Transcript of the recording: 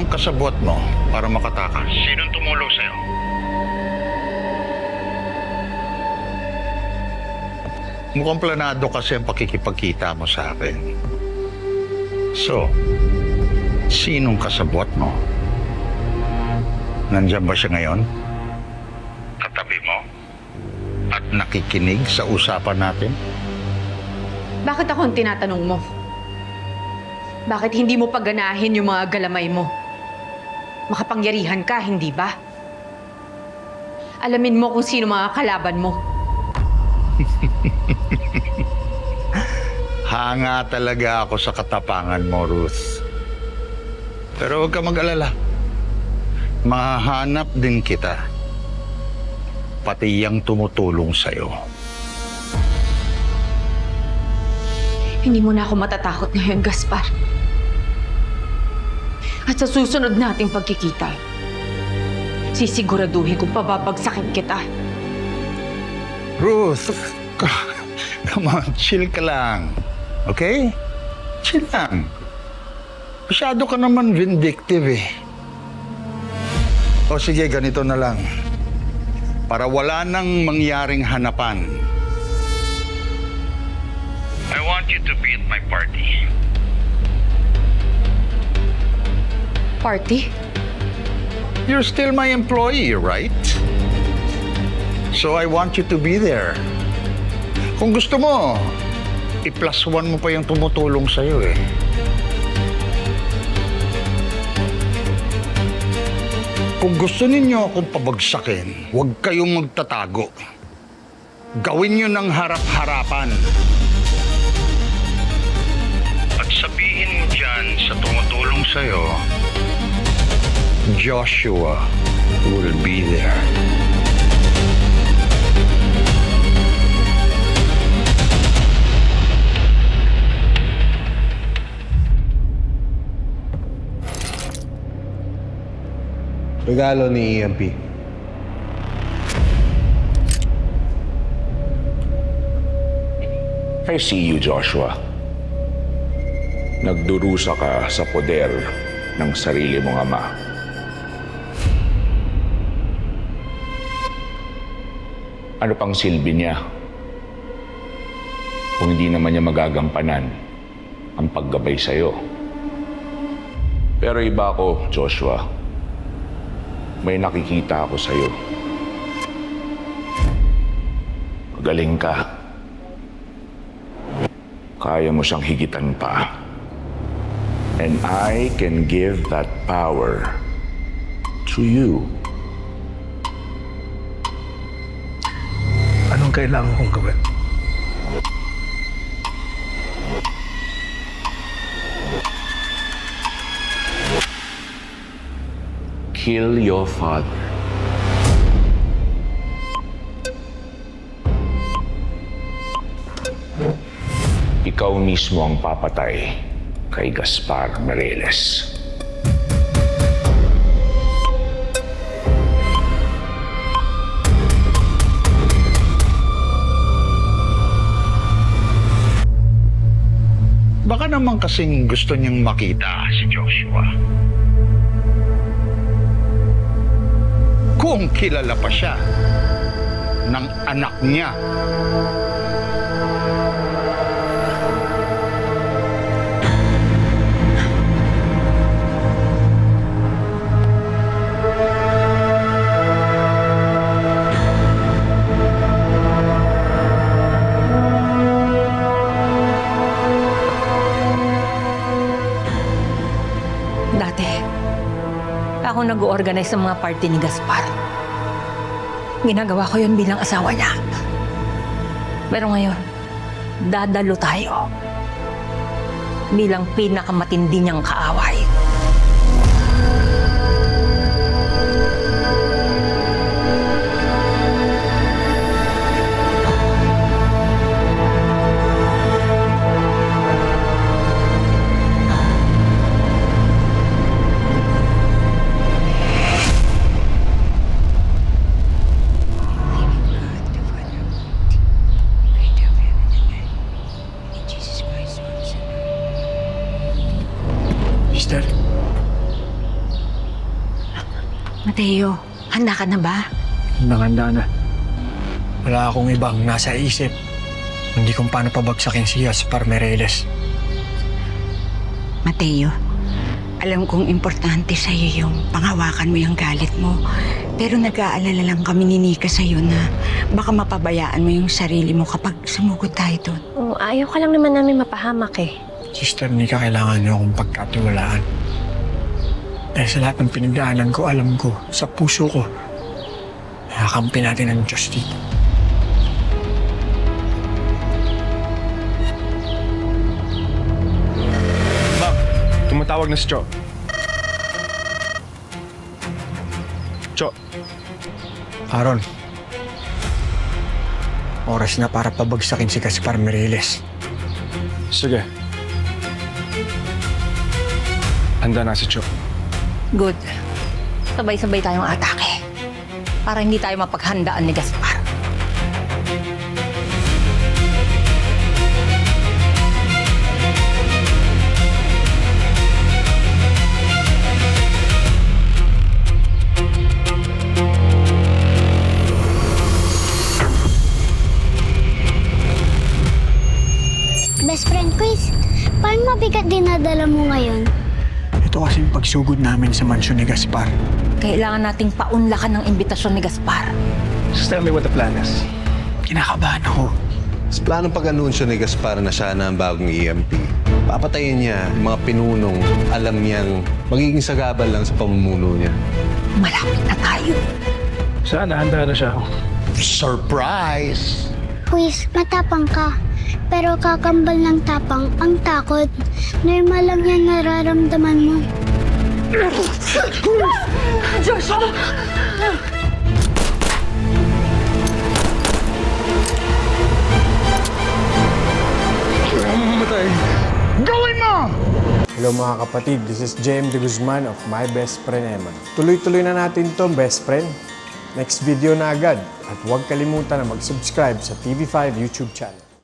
ang kasabwat mo para makatakas? Sinong tumulong sa'yo? Mukhang planado kasi ang pakikipagkita mo sa akin. So, sinong kasabwat mo? Nandiyan ba siya ngayon? Katabi mo? At nakikinig sa usapan natin? Bakit ako ang tinatanong mo? Bakit hindi mo paganahin yung mga galamay mo? Makapangyarihan ka, hindi ba? Alamin mo kung sino mga kalaban mo. Hanga talaga ako sa katapangan mo, Ruth. Pero huwag ka mag-alala. Mahahanap din kita. Pati yang tumutulong sa'yo. Hindi mo na ako matatakot ngayon, Gaspar. At sa susunod nating pagkikita, sisiguraduhin kong pababagsakin kita. Ruth, come on, chill ka lang. Okay? Chill lang. Masyado ka naman vindictive eh. O sige, ganito na lang. Para wala nang mangyaring hanapan. I want you to be at my party. Party? You're still my employee, right? So I want you to be there. Kung gusto mo, i+1 mo pa yung tumutulong sa'yo eh. Kung gusto ninyo akong pabagsakin, huwag kayong magtatago. Gawin nyo ng harap-harapan. At sabihin mo dyan sa tumutulong sa'yo, Joshua will be there. Regalo ni EMP. I see you, Joshua. Nagdurusa ka sa poder ng sarili mong ama. Ano pang silbi niya kung hindi naman niya magagampanan ang paggabay sa'yo? Pero iba ako, Joshua. May nakikita ako sa'yo. Magaling ka. Kaya mo siyang higitan pa. And I can give that power to you. Anong kailangan kong gawin? Kill your father. Ikaw mismo ang papatay kay Gaspar Mireles. Baka naman kasing gusto niyang makita si Joshua. Kung kilala pa siya ng anak niya. Dati, ako nag-organize ng mga party ni Gaspar. Ginagawa ko yun bilang asawa niya. Pero ngayon, dadalo tayo bilang pinakamatindi niyang kaaway. Mister, Mateo, handa ka na ba? Handa na. Wala akong ibang nasa isip. Hindi kung paano pabagsakin si Gaspar Mireles. Mateo, alam kong importante sa'yo yung panghawakan mo yung galit mo. Pero nag-aalala lang kami ni Nika sa'yo na baka mapabayaan mo yung sarili mo kapag sumugod tayo doon. Ayaw ka lang naman namin mapahamak eh. Sister Nika, kailangan niyo akong pagkatiwalaan. Dahil sa lahat ng pinagdaanan ko, alam ko, sa puso ko, nakakampi natin ang Diyos dito. Ma'am, tumatawag na si Cho. Cho, Aaron, oras na para pabagsakin si Gaspar Mireles. sige. Handa na si Cho. Good. Sabay-sabay tayong atake. Para hindi tayo mapaghandaan ni Gaspar. Best friend Chris, paano mabigat dinadala mo ngayon? Ito kasing pagsugod namin sa mansyon ni Gaspar. Kailangan nating paunlakan ng imbitasyon ni Gaspar. Just tell me what the plan is. Kinakabahan ako. Sa planong pag-anunsyo ni Gaspar na siya na ang bagong EMP, papatayin niya yung mga pinunong alam niyang magiging sagabal lang sa pamumuno niya. Malapit na tayo. Sana handa na siya. Surprise! Chris, matapang ka. Pero kakambal ng tapang ang takot. Normal lang yan nararamdaman mo. Gawin mo! Hello mga kapatid, this is JM De Guzman of My Best Friend Eman. Tuloy-tuloy na natin to, best friend. Next video na agad. At huwag kalimutan na mag-subscribe sa TV5 YouTube channel.